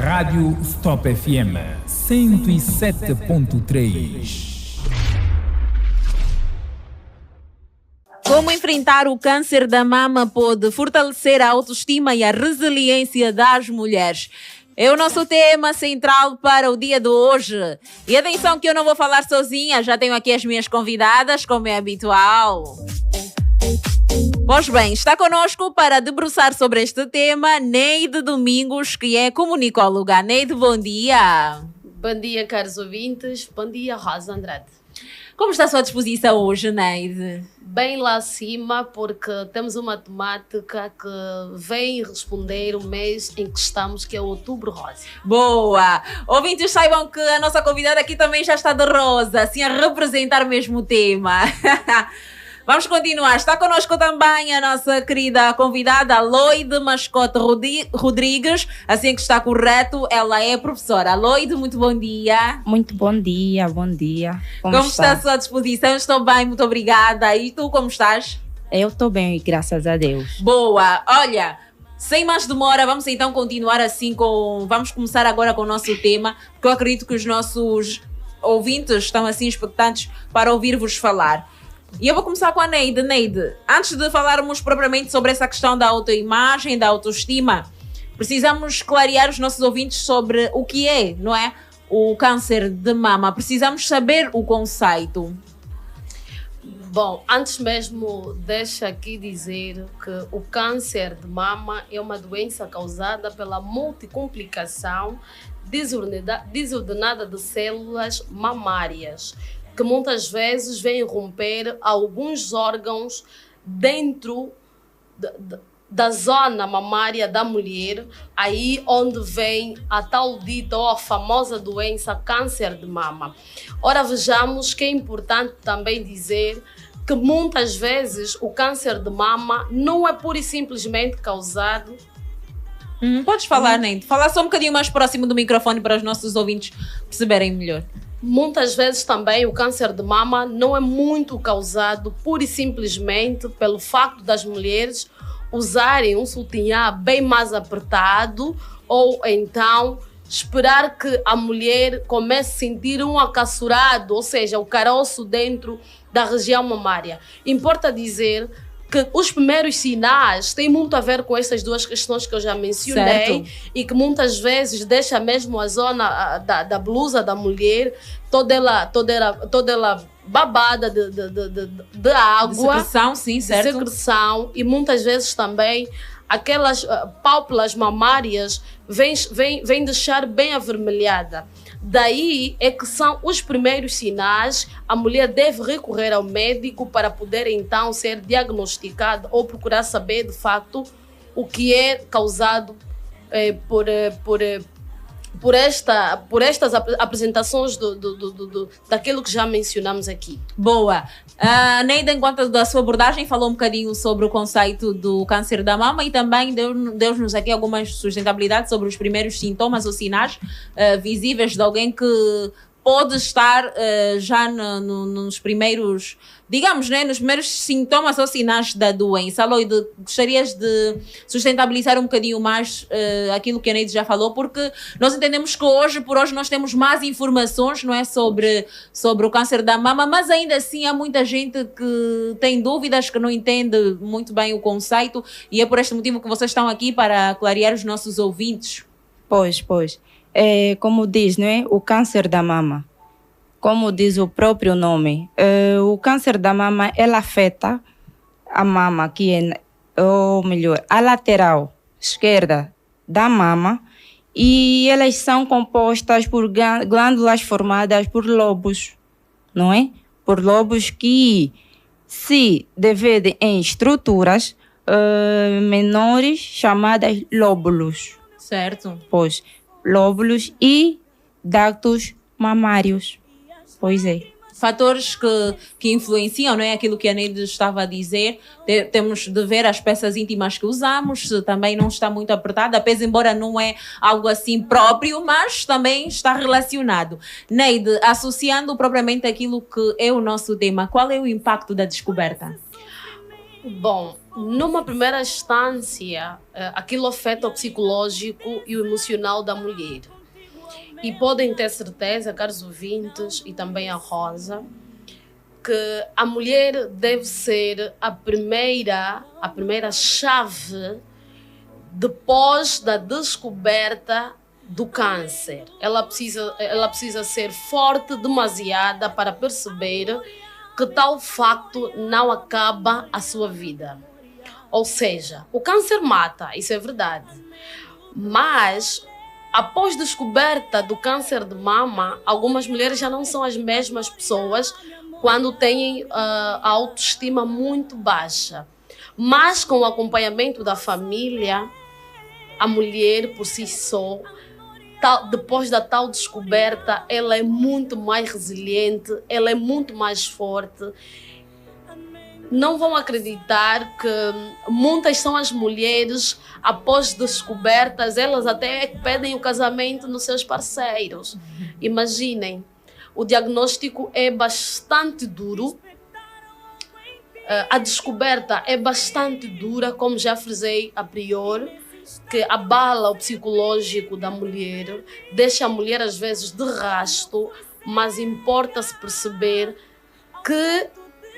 Rádio Stop FM 107.3. Como enfrentar o câncer da mama pode fortalecer a autoestima e a resiliência das mulheres? É o nosso tema central para o dia de hoje. E atenção que eu não vou falar sozinha, já tenho aqui as minhas convidadas, como é habitual. Pois bem, está connosco para debruçar sobre este tema Neide Domingos, que é comunicóloga. Neide, bom dia. Bom dia, caros ouvintes. Bom dia, Rosa Andrade. Como está a sua disposição hoje, Neide? Bem lá acima, porque temos uma temática que vem responder o mês em que estamos, que é o Outubro Rosa. Boa! Ouvintes, saibam que a nossa convidada aqui também já está de rosa, assim a representar mesmo o tema. Vamos continuar. Está connosco também a nossa querida convidada, Loide Mascote Rodrigues. Assim que está correto, ela é professora. Loide, muito bom dia. Muito bom dia, bom dia. Como está a sua disposição? Estou bem, muito obrigada. E tu, como estás? Eu estou bem, graças a Deus. Boa! Olha, sem mais demora, vamos então continuar assim com... Vamos começar agora com o nosso tema, porque eu acredito que os nossos ouvintes estão assim expectantes para ouvir-vos falar. E eu vou começar com a Neide. Neide, antes de falarmos propriamente sobre essa questão da autoimagem, da autoestima, precisamos clarear os nossos ouvintes sobre o que é, não é? O câncer de mama. Precisamos saber o conceito. Bom, antes mesmo, deixa aqui dizer que o câncer de mama é uma doença causada pela multicomplicação desordenada de células mamárias, que muitas vezes vem romper alguns órgãos dentro da zona mamária da mulher, aí onde vem a tal dita ou a famosa doença câncer de mama. Ora, vejamos que é importante também dizer que muitas vezes o câncer de mama não é pura e simplesmente causado... Podes falar, Neide? Falar só um bocadinho mais próximo do microfone para os nossos ouvintes perceberem melhor. Muitas vezes também o câncer de mama não é muito causado pura e simplesmente pelo facto das mulheres usarem um sutiã bem mais apertado ou então esperar que a mulher comece a sentir um acassurado, ou seja, o caroço dentro da região mamária. Importa dizer que os primeiros sinais têm muito a ver com essas duas questões que eu já mencionei, certo, e que muitas vezes deixa mesmo a zona da blusa da mulher toda ela babada de água. Secreção, sim, certo. De secreção, e muitas vezes também aquelas pálpebras mamárias vêm deixar bem avermelhada. Daí é que são os primeiros sinais. A mulher deve recorrer ao médico para poder então ser diagnosticada ou procurar saber de facto o que é causado por estas apresentações daquilo que já mencionamos aqui. Boa. A Neide, enquanto da sua abordagem, falou um bocadinho sobre o conceito do câncer da mama e também deu-nos aqui algumas sustentabilidades sobre os primeiros sintomas ou sinais visíveis de alguém que pode estar já nos primeiros, digamos, né, nos primeiros sintomas ou sinais da doença. Loide, gostarias de sustentabilizar um bocadinho mais aquilo que a Neide já falou, porque nós entendemos que por hoje nós temos mais informações, não é, sobre o câncer da mama, mas ainda assim há muita gente que tem dúvidas, que não entende muito bem o conceito, e é por este motivo que vocês estão aqui para clarear os nossos ouvintes. Pois. Como diz, não é? O câncer da mama. Como diz o próprio nome, o câncer da mama, ela afeta a mama, que é, ou melhor, a lateral esquerda da mama, e elas são compostas por glândulas formadas por lobos, não é? Por lobos que se dividem em estruturas menores chamadas lóbulos. Certo. Pois, lóbulos e ductos mamários. Pois é. Fatores que influenciam, não é? Aquilo que a Neide estava a dizer. Temos de ver as peças íntimas que usamos, se também não está muito apertada, apesar embora não é algo assim próprio, mas também está relacionado. Neide, associando propriamente aquilo que é o nosso tema, qual é o impacto da descoberta? Bom, numa primeira instância, aquilo afeta o psicológico e o emocional da mulher. E podem ter certeza, caros ouvintes, e também a Rosa, que a mulher deve ser a primeira chave depois da descoberta do câncer. Ela precisa ser forte demasiada para perceber que tal facto não acaba a sua vida. Ou seja, o câncer mata, isso é verdade. Mas, após descoberta do câncer de mama, algumas mulheres já não são as mesmas pessoas quando têm a autoestima muito baixa. Mas, com o acompanhamento da família, a mulher por si só, depois da tal descoberta, ela é muito mais resiliente, ela é muito mais forte. Não vão acreditar que muitas são as mulheres, após descobertas, elas até pedem o casamento nos seus parceiros. Imaginem, o diagnóstico é bastante duro, a descoberta é bastante dura, como já frisei a priori, que abala o psicológico da mulher, deixa a mulher às vezes de rasto, mas importa-se perceber que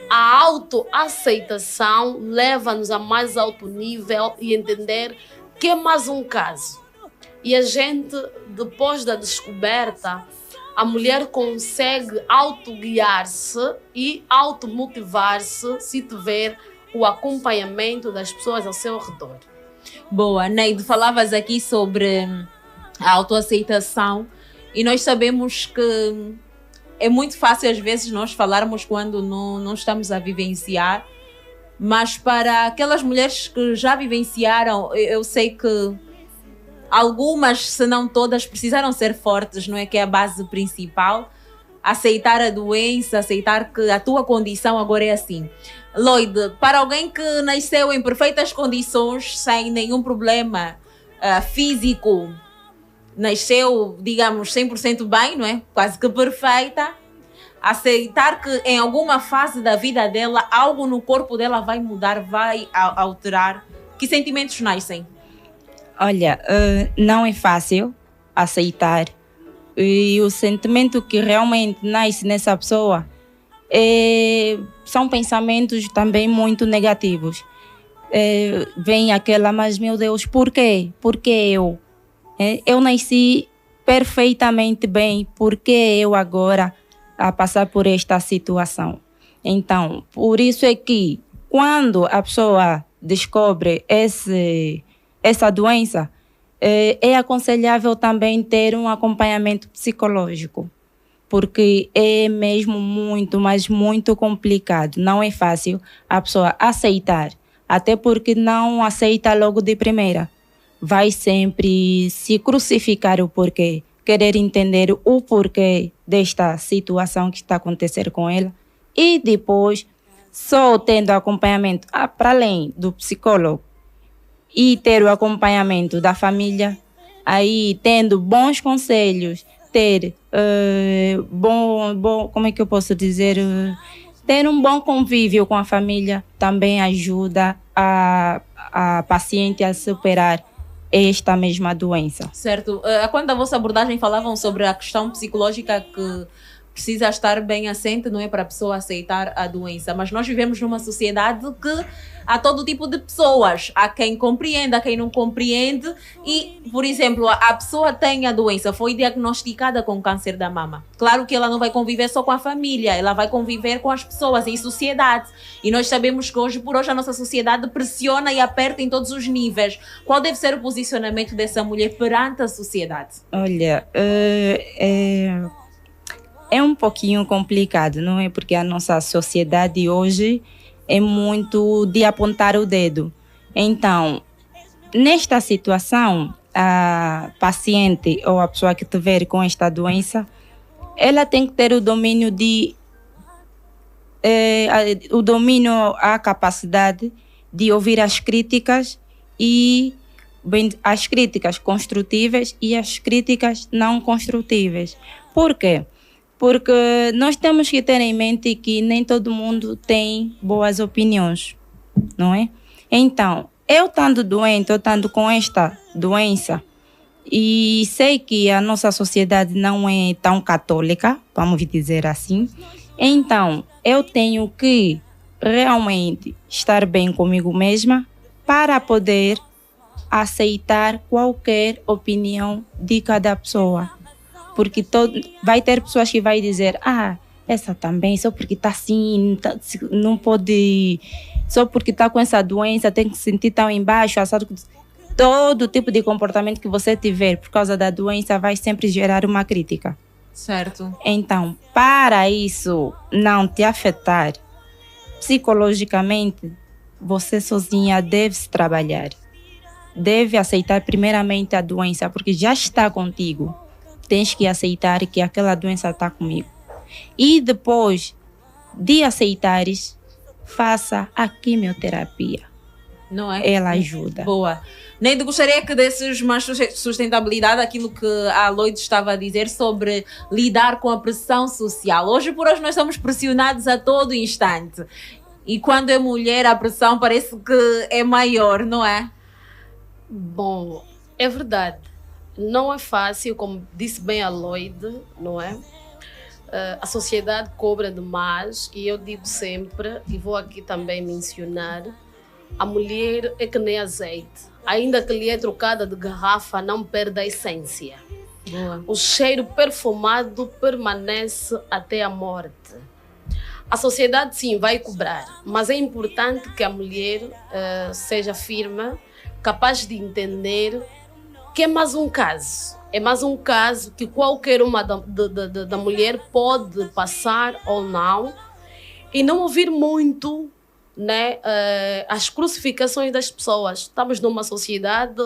a autoaceitação leva-nos a mais alto nível e entender que é mais um caso. E a gente, depois da descoberta, a mulher consegue autoguiar-se e automotivar-se se tiver o acompanhamento das pessoas ao seu redor. Boa, Neide, falavas aqui sobre a autoaceitação e nós sabemos que é muito fácil às vezes nós falarmos quando não estamos a vivenciar, mas para aquelas mulheres que já vivenciaram, eu sei que algumas, se não todas, precisaram ser fortes, não é? Que é a base principal. Aceitar a doença, aceitar que a tua condição agora é assim. Lloyd, para alguém que nasceu em perfeitas condições, sem nenhum problema físico, nasceu, digamos, 100% bem, não é? Quase que perfeita. Aceitar que em alguma fase da vida dela, algo no corpo dela vai mudar, vai alterar. Que sentimentos nascem? Olha, não é fácil aceitar. E o sentimento que realmente nasce nessa pessoa são pensamentos também muito negativos. Vem aquela, mas meu Deus, por quê? Por que eu? Eu nasci perfeitamente bem, por que eu agora a passar por esta situação? Então, por isso é que quando a pessoa descobre essa doença, é aconselhável também ter um acompanhamento psicológico, porque é mesmo muito, mas muito complicado. Não é fácil a pessoa aceitar, até porque não aceita logo de primeira. Vai sempre se crucificar o porquê, querer entender o porquê desta situação que está acontecendo com ela. E depois, só tendo acompanhamento, para além do psicólogo, e ter o acompanhamento da família, aí tendo bons conselhos, ter como é que eu posso dizer, ter um bom convívio com a família também ajuda a paciente a superar esta mesma doença. Certo. Quando a vossa abordagem falavam sobre a questão psicológica que precisa estar bem assente, não é, para a pessoa aceitar a doença. Mas nós vivemos numa sociedade que há todo tipo de pessoas. Há quem compreende, há quem não compreende. E, por exemplo, a pessoa tem a doença, foi diagnosticada com câncer da mama. Claro que ela não vai conviver só com a família, ela vai conviver com as pessoas, em sociedade. E nós sabemos que hoje por hoje a nossa sociedade pressiona e aperta em todos os níveis. Qual deve ser o posicionamento dessa mulher perante a sociedade? Olha, é um pouquinho complicado, não é? Porque a nossa sociedade hoje é muito de apontar o dedo. Então, nesta situação, a paciente ou a pessoa que estiver com esta doença, ela tem que ter o domínio a capacidade de ouvir as críticas e as críticas construtivas e as críticas não construtivas. Por quê? Porque nós temos que ter em mente que nem todo mundo tem boas opiniões. não é? Então, eu estando doente, eu estando com esta doença, e sei que a nossa sociedade não é tão católica, vamos dizer assim, então eu tenho que realmente estar bem comigo mesma para poder aceitar qualquer opinião de cada pessoa. Porque vai ter pessoas que vai dizer, essa também, só porque está assim, não pode, só porque está com essa doença, tem que se sentir tão embaixo, assado. Todo tipo de comportamento que você tiver por causa da doença vai sempre gerar uma crítica. Certo. Então, para isso não te afetar psicologicamente, você sozinha deve se trabalhar. Deve aceitar primeiramente a doença, porque já está contigo. Tens que aceitar que aquela doença está comigo. E depois de aceitares, faça a quimioterapia. Não é? Ela ajuda. Boa. Neide, gostaria que desses mais sustentabilidade, aquilo que a Lloyd estava a dizer sobre lidar com a pressão social. Hoje por hoje nós somos pressionados a todo instante. E quando é mulher, a pressão parece que é maior, não é? Bom, é verdade. Não é fácil, como disse bem a Lloyd, não é? A sociedade cobra demais e eu digo sempre, e vou aqui também mencionar, a mulher é que nem azeite. Ainda que lhe é trocada de garrafa, não perde a essência. Boa. O cheiro perfumado permanece até a morte. A sociedade, sim, vai cobrar, mas é importante que a mulher seja firme, capaz de entender que é mais um caso. É mais um caso que qualquer uma da mulher pode passar ou não, e não ouvir muito, né, as crucificações das pessoas. Estamos numa sociedade,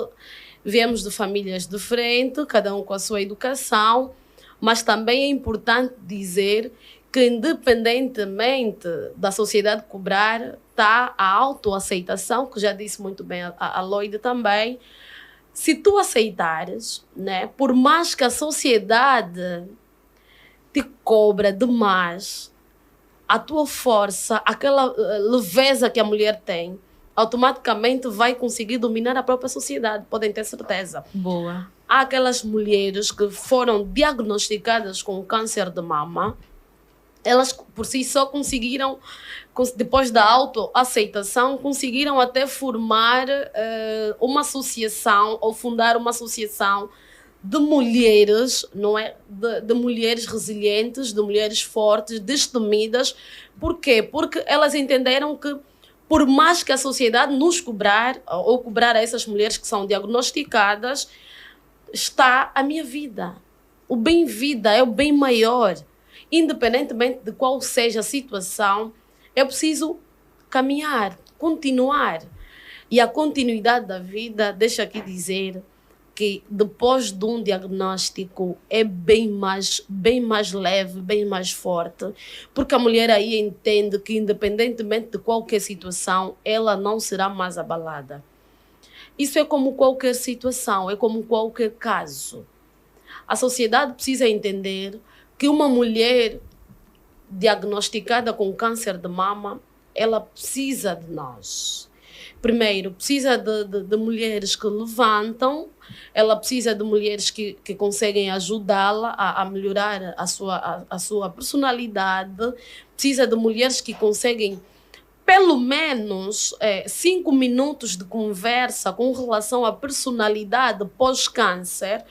viemos de famílias diferentes, cada um com a sua educação, mas também é importante dizer que, independentemente da sociedade cobrar, está a autoaceitação, que já disse muito bem a Lloyd também. Se tu aceitares, né, por mais que a sociedade te cobra demais, a tua força, aquela leveza que a mulher tem, automaticamente vai conseguir dominar a própria sociedade, podem ter certeza. Boa. Há aquelas mulheres que foram diagnosticadas com câncer de mama, elas por si só conseguiram, depois da autoaceitação, conseguiram até formar uma associação ou fundar uma associação de mulheres, não é? De mulheres resilientes, de mulheres fortes, destemidas. Por quê? Porque elas entenderam que, por mais que a sociedade nos cobrar, ou cobrar a essas mulheres que são diagnosticadas, está a minha vida. O bem-vida é o bem maior. Independentemente de qual seja a situação, é preciso caminhar, continuar. E a continuidade da vida, deixa aqui dizer que depois de um diagnóstico é bem mais leve, bem mais forte, porque a mulher aí entende que, independentemente de qualquer situação, ela não será mais abalada. Isso é como qualquer situação, é como qualquer caso. A sociedade precisa entender que uma mulher diagnosticada com câncer de mama, ela precisa de nós. Primeiro, precisa de mulheres que levantam, ela precisa de mulheres que conseguem ajudá-la a melhorar a sua personalidade, precisa de mulheres que conseguem, pelo menos, 5 minutos de conversa com relação à personalidade pós-câncer.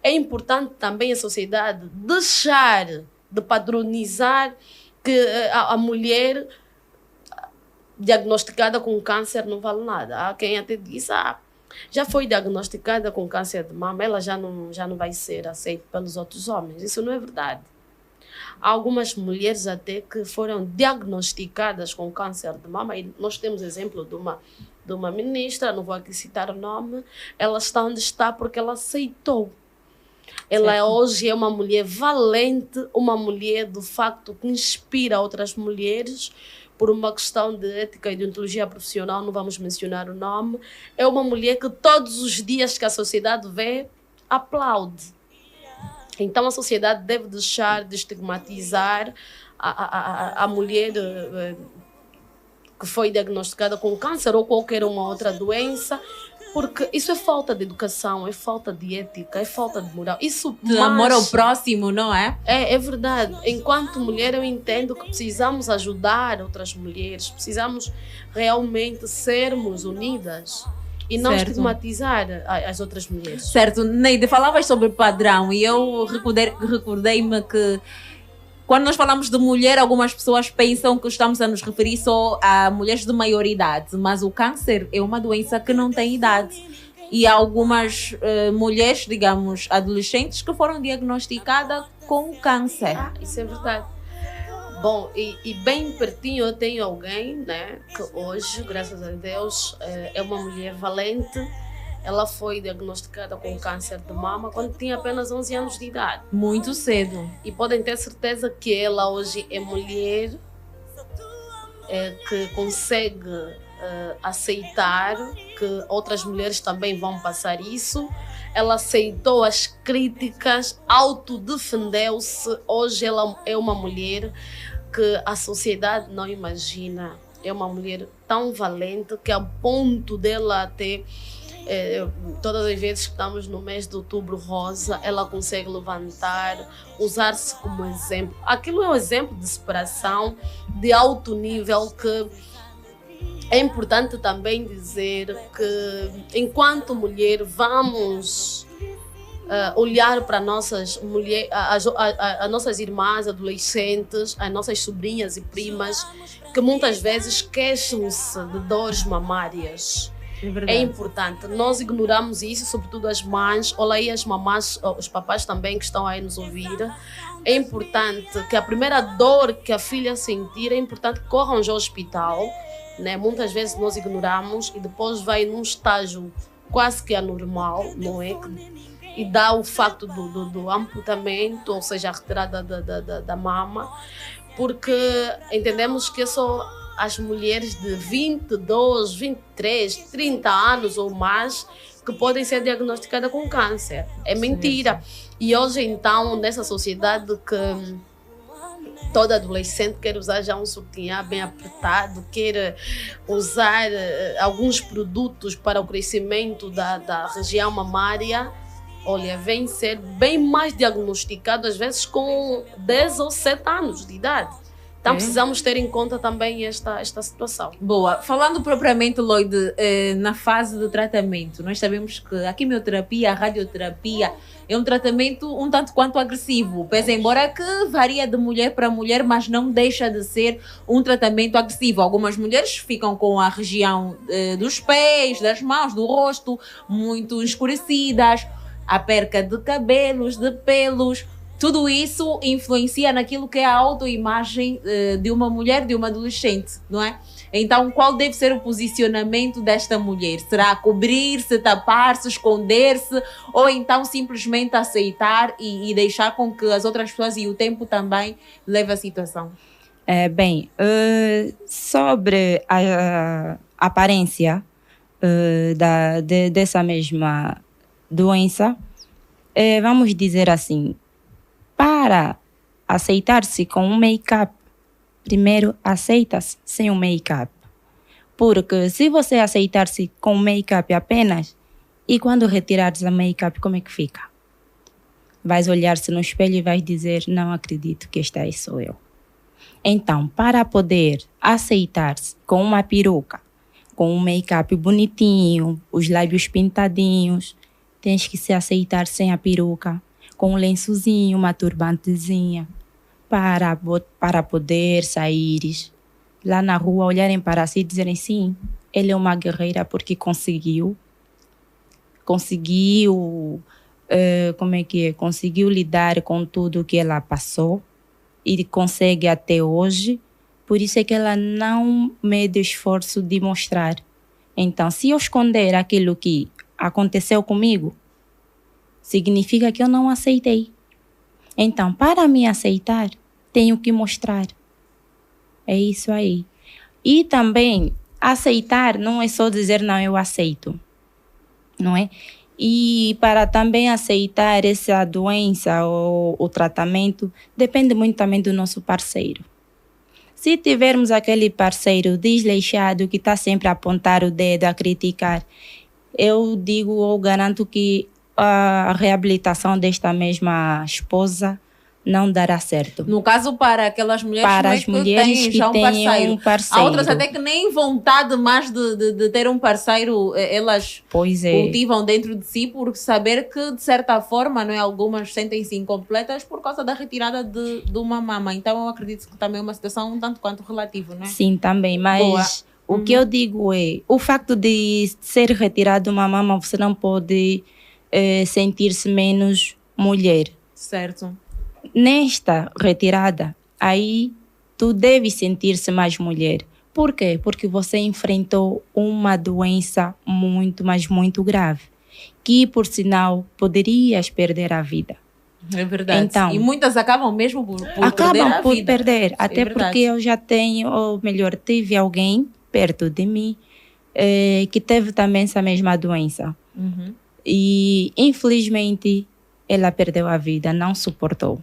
É importante também a sociedade deixar de padronizar que a mulher diagnosticada com câncer não vale nada. Há quem até diz, já foi diagnosticada com câncer de mama, ela já não vai ser aceita pelos outros homens. Isso não é verdade. Há algumas mulheres até que foram diagnosticadas com câncer de mama, e nós temos exemplo de uma ministra, não vou aqui citar o nome, ela está onde está porque ela aceitou. Ela hoje é uma mulher valente, uma mulher, de facto, que inspira outras mulheres por uma questão de ética e de ontologia profissional, não vamos mencionar o nome. É uma mulher que todos os dias que a sociedade vê, aplaude. Então a sociedade deve deixar de estigmatizar a mulher que foi diagnosticada com câncer ou qualquer uma outra doença, porque isso é falta de educação, é falta de ética, é falta de moral. Isso De amor ao próximo, não é? é verdade. Enquanto mulher, eu entendo que precisamos ajudar outras mulheres, precisamos realmente sermos unidas e não Certo. estigmatizar as outras mulheres. Certo, Neide, falavas sobre padrão e eu recordei-me que quando nós falamos de mulher, algumas pessoas pensam que estamos a nos referir só a mulheres de maior idade, mas o câncer é uma doença que não tem idade. E há algumas mulheres, digamos, adolescentes, que foram diagnosticadas com câncer. Isso é verdade. Bom, e bem pertinho eu tenho alguém, né, que hoje, graças a Deus, é uma mulher valente. Ela foi diagnosticada com câncer de mama quando tinha apenas 11 anos de idade. Muito cedo. E podem ter certeza que ela hoje é mulher que consegue aceitar que outras mulheres também vão passar isso. Ela aceitou as críticas, autodefendeu-se. Hoje ela é uma mulher que a sociedade não imagina. É uma mulher tão valente que a ponto dela ter... todas as vezes que estamos no mês de Outubro Rosa, ela consegue levantar, usar-se como exemplo. Aquilo é um exemplo de superação, de alto nível, que é importante também dizer que, enquanto mulher, vamos olhar para nossas mulheres, as nossas irmãs adolescentes, as nossas sobrinhas e primas, que muitas vezes queixam-se de dores mamárias. É importante. Nós ignoramos isso, sobretudo as mães. Olha aí as mamás, os papás também que estão aí nos ouvir. É importante que a primeira dor que a filha sentir, é importante que corram ao hospital, né? Muitas vezes nós ignoramos e depois vai num estágio quase que anormal, não é? E dá o facto do amputamento, ou seja, a retirada da mama, porque entendemos que só as mulheres de 22, 23, 30 anos ou mais que podem ser diagnosticadas com câncer. É mentira. E hoje, então, nessa sociedade que toda adolescente quer usar já um sutiã bem apertado, quer usar alguns produtos para o crescimento da região mamária, olha, vem ser bem mais diagnosticado, às vezes com 10 ou 7 anos de idade. Então precisamos ter em conta também esta situação. Boa. Falando propriamente, Lloyd, na fase de tratamento, nós sabemos que a quimioterapia, a radioterapia é um tratamento um tanto quanto agressivo. Pese embora que varia de mulher para mulher, mas não deixa de ser um tratamento agressivo. Algumas mulheres ficam com a região dos pés, das mãos, do rosto, muito escurecidas, a perca de cabelos, de pelos. Tudo isso influencia naquilo que é a autoimagem de uma mulher, de uma adolescente, não é? Então, qual deve ser o posicionamento desta mulher? Será cobrir-se, tapar-se, esconder-se? Ou então simplesmente aceitar e deixar com que as outras pessoas e o tempo também leve a situação? Sobre a aparência dessa mesma doença, vamos dizer assim, para aceitar-se com um make-up, primeiro aceita-se sem um make-up. Porque se você aceitar-se com make-up apenas, e quando retirares a make-up, como é que fica? Vais olhar-se no espelho e vais dizer, não acredito que esta aí sou eu. Então, para poder aceitar-se com uma peruca, com um make-up bonitinho, os lábios pintadinhos, tens que se aceitar sem a peruca, com um lençozinho, uma turbantezinha, para poder sair lá na rua, olharem para si e dizerem sim, ele é uma guerreira porque conseguiu, conseguiu lidar com tudo que ela passou e consegue até hoje. Por isso é que ela não mede o esforço de mostrar. Então, se eu esconder aquilo que aconteceu comigo, significa que eu não aceitei. Então, para me aceitar, tenho que mostrar. É isso aí. E também, aceitar não é só dizer não, eu aceito. Não é? E para também aceitar essa doença ou o tratamento, depende muito também do nosso parceiro. Se tivermos aquele parceiro desleixado que está sempre a apontar o dedo, a criticar, eu digo ou garanto que a reabilitação desta mesma esposa não dará certo. No caso, para aquelas mulheres, Para não é as mulheres têm que já tenham um parceiro. Há outras até que nem vontade mais de ter um parceiro, elas Pois é. cultivam dentro de si por saber que, de certa forma, não é, algumas sentem-se incompletas por causa da retirada de uma mama. Então, eu acredito que também é uma situação um tanto quanto relativa, não é? Sim, também, mas Boa. o que eu digo é, o facto de ser retirado uma mama, você não pode sentir-se menos mulher. Certo. Nesta retirada, aí tu deves sentir-se mais mulher. Por quê? Porque você enfrentou uma doença muito, mas muito grave, que, por sinal, poderias perder a vida. É verdade. Então, e muitas acabam mesmo por perder Acabam a por vida. perder, É até verdade. porque eu já tenho, ou melhor, tive alguém perto de mim que teve também essa mesma doença. Uhum. E, infelizmente, ela perdeu a vida, não suportou.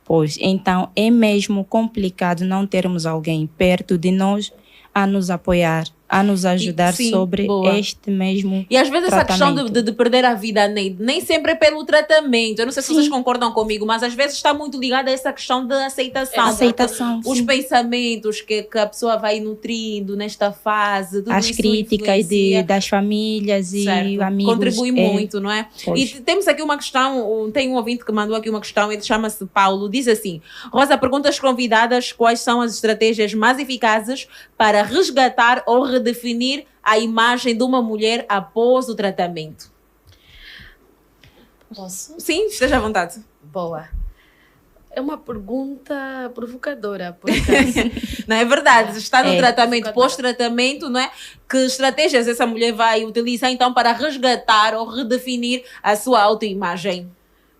Pois, então, é mesmo complicado não termos alguém perto de nós a nos apoiar, a nos ajudar sim, sobre boa. este mesmo E às vezes essa questão tratamento. de perder a vida, Neide, nem sempre é pelo tratamento. Eu não sei se Sim. vocês concordam comigo, mas às vezes está muito ligada a essa questão de aceitação. Aceitação, Os sim. pensamentos que a pessoa vai nutrindo nesta fase. Tudo As isso críticas influencia. das famílias e Certo. amigos. Contribui muito, não é? Pois. E temos aqui uma questão, tem um ouvinte que mandou aqui uma questão, ele chama-se Paulo, diz assim: Rosa, pergunta às convidadas quais são as estratégias mais eficazes para resgatar ou redefinir a imagem de uma mulher após o tratamento. Posso? Sim, esteja à vontade. Boa. É uma pergunta provocadora, por acaso. Não é verdade? Está no É. tratamento, pós-tratamento, não é? Que estratégias essa mulher vai utilizar então para resgatar ou redefinir a sua autoimagem?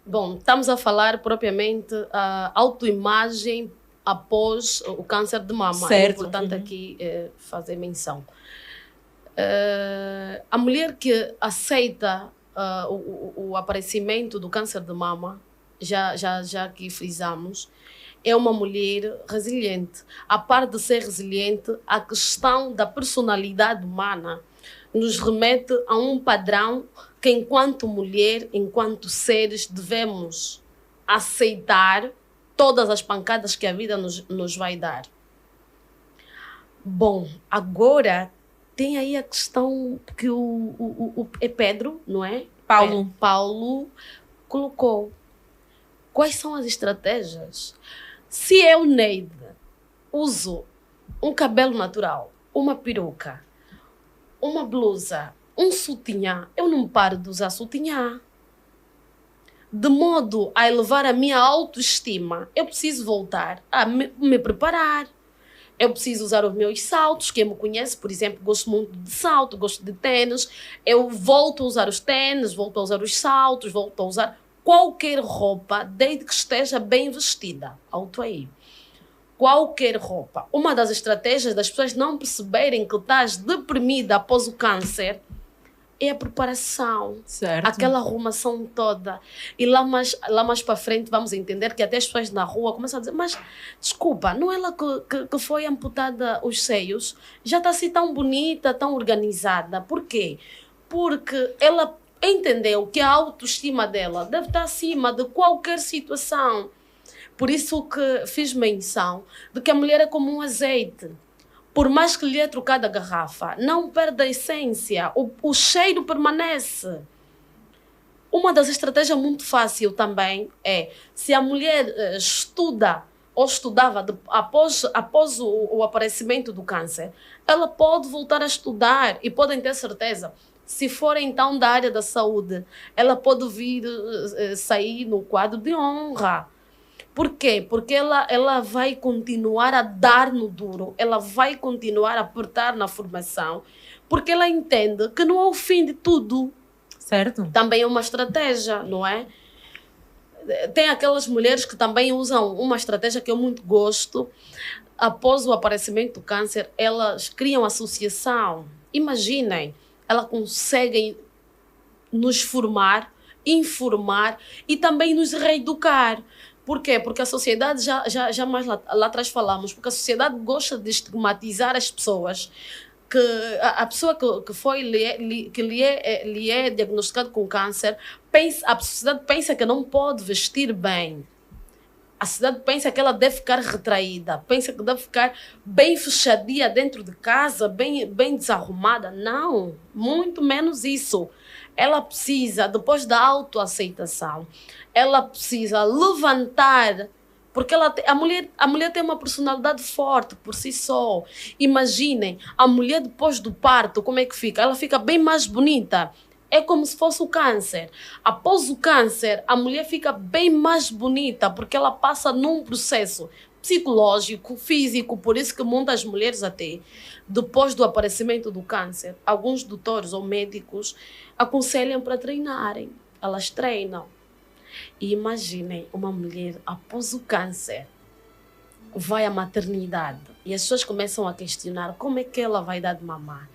Bom, estamos a falar propriamente a autoimagem após o câncer de mama. É Certo. importante aqui fazer menção. A mulher que aceita o aparecimento do câncer de mama, já que frisamos, é uma mulher resiliente. A par de ser resiliente, a questão da personalidade humana nos remete a um padrão que, enquanto mulher, enquanto seres, devemos aceitar todas as pancadas que a vida nos vai dar. Bom, agora tem aí a questão que é Pedro, não é? Paulo. Paulo colocou. Quais são as estratégias? Se eu, Neide, uso um cabelo natural, uma peruca, uma blusa, um sutiã, eu não paro de usar sutiã. De modo a elevar a minha autoestima, eu preciso voltar a me preparar. Eu preciso usar os meus saltos. Quem me conhece, por exemplo, gosto muito de salto, gosto de tênis. Eu volto a usar os tênis, volto a usar os saltos, volto a usar qualquer roupa, desde que esteja bem vestida. Alto aí. Qualquer roupa. Uma das estratégias das pessoas não perceberem que estás deprimida após o câncer é a preparação. Certo. Aquela arrumação toda. E lá mais para frente vamos entender que até as pessoas na rua começam a dizer: mas desculpa, não é ela que foi amputada os seios? Já está assim tão bonita, tão organizada. Por quê? Porque ela entendeu que a autoestima dela deve estar acima de qualquer situação. Por isso que fiz menção de que a mulher é como um azeite. Por mais que lhe é trocada a garrafa, não perde a essência, o cheiro permanece. Uma das estratégias muito fácil também é, se a mulher estuda ou estudava após o aparecimento do câncer, ela pode voltar a estudar e podem ter certeza. Se for então da área da saúde, ela pode vir sair no quadro de honra. Por quê? Porque ela vai continuar a dar no duro, ela vai continuar a apertar na formação, porque ela entende que não é o fim de tudo. Certo. Também é uma estratégia, não é? Tem aquelas mulheres que também usam uma estratégia que eu muito gosto. Após o aparecimento do câncer, elas criam associação. Imaginem, elas conseguem nos formar, informar e também nos reeducar. Por quê? Porque a sociedade, já mais lá atrás falamos, porque a sociedade gosta de estigmatizar as pessoas, que a pessoa que lhe é diagnosticado com câncer, a sociedade pensa que não pode vestir bem. A sociedade pensa que ela deve ficar retraída, pensa que deve ficar bem fechadinha dentro de casa, bem desarrumada. Não, muito menos isso. Ela precisa, depois da autoaceitação, ela precisa levantar, porque a mulher tem uma personalidade forte por si só. Imaginem, a mulher depois do parto, como é que fica? Ela fica bem mais bonita. É como se fosse o câncer. Após o câncer, a mulher fica bem mais bonita, porque ela passa num processo psicológico, físico, por isso que muitas mulheres até, depois do aparecimento do câncer, alguns doutores ou médicos aconselham para treinarem. Elas treinam. E imaginem uma mulher, após o câncer, vai à maternidade e as pessoas começam a questionar como é que ela vai dar de mamar.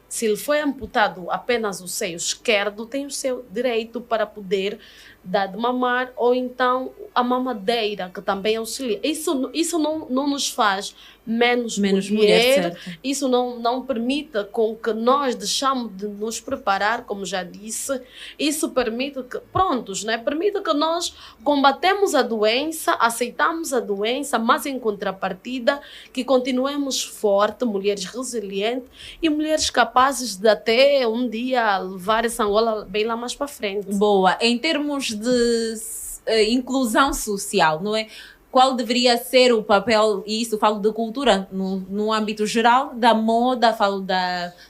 Se lhe foi amputado apenas o seio esquerdo, tem o seu direito para poder dar de mamar, ou então a mamadeira, que também auxilia. Isso não nos faz menos mulher, certo. isso não permite com que nós deixamos de nos preparar, como já disse. Isso permite que, permite que nós combatemos a doença, aceitamos a doença, mas em contrapartida que continuemos fortes, mulheres resilientes e mulheres capazes de até um dia levar essa Angola bem lá mais para frente. Boa. Em termos de inclusão social, não é? Qual deveria ser o papel, e isso falo de cultura no âmbito geral, da moda, falo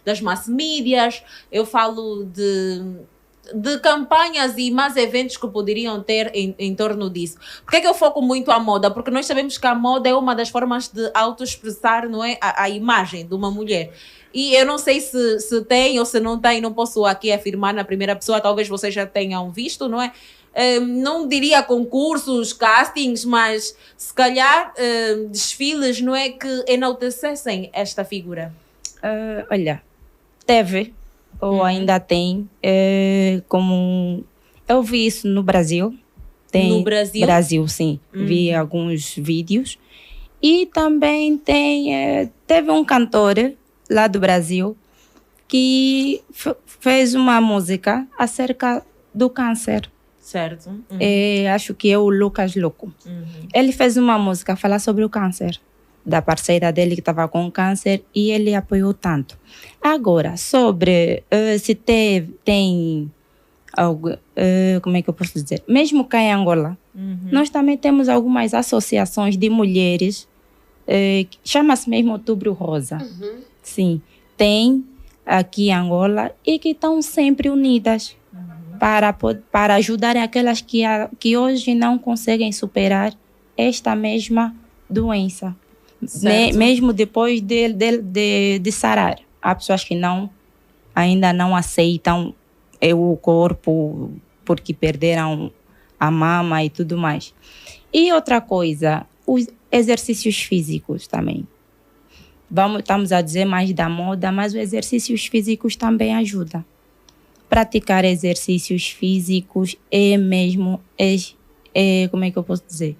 das mass medias, eu falo de campanhas e mais eventos que poderiam ter em torno disso. Por que é que eu foco muito a moda? Porque nós sabemos que a moda é uma das formas de autoexpressar, não é, a imagem de uma mulher. E eu não sei se tem ou se não tem, não posso aqui afirmar na primeira pessoa, talvez vocês já tenham visto, não é? Não diria concursos, castings, mas se calhar desfiles, não é, que enaltecessem esta figura. Olha, teve, ou ainda tem, como eu vi isso no Brasil. No Brasil? Brasil, sim. Vi alguns vídeos. E também teve um cantor lá do Brasil que fez uma música acerca do câncer. Certo. Acho que é o Lucas Louco. Ele fez uma música a falar sobre o câncer da parceira dele que estava com câncer e ele apoiou tanto. Agora, sobre se tem algo, como é que eu posso dizer? Mesmo cá em Angola, nós também temos algumas associações de mulheres, chama-se mesmo Outubro Rosa. Sim, tem aqui em Angola e que estão sempre unidas para ajudarem aquelas que hoje não conseguem superar esta mesma doença. Mesmo depois de sarar. Há pessoas que ainda não aceitam o corpo porque perderam a mama e tudo mais. E outra coisa, os exercícios físicos também. Estamos a dizer mais da moda, mas os exercícios físicos também ajudam. Praticar exercícios físicos é mesmo, como é que eu posso dizer?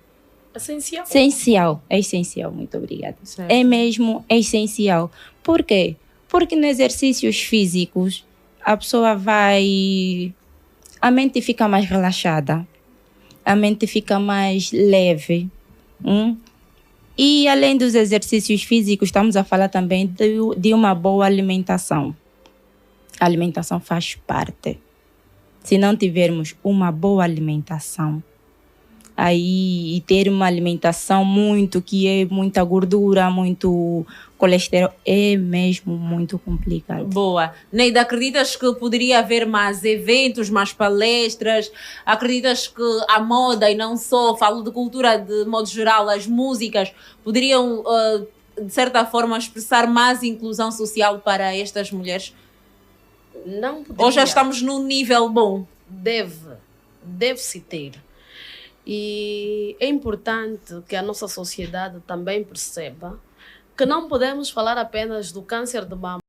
Essencial. É essencial, muito obrigada. Certo. É mesmo essencial. Por quê? Porque nos exercícios físicos, a pessoa a mente fica mais relaxada, a mente fica mais leve. E além dos exercícios físicos, estamos a falar também de uma boa alimentação. A alimentação faz parte. Se não tivermos uma boa alimentação, aí ter uma alimentação que é muita gordura, muito colesterol, é mesmo muito complicado. Boa. Neida, acreditas que poderia haver mais eventos, mais palestras? Acreditas que a moda, e não só, falo de cultura de modo geral, as músicas, poderiam, de certa forma, expressar mais inclusão social para estas mulheres? Não poderia. Ou já estamos num nível bom? Deve-se ter. E é importante que a nossa sociedade também perceba que não podemos falar apenas do câncer de mama.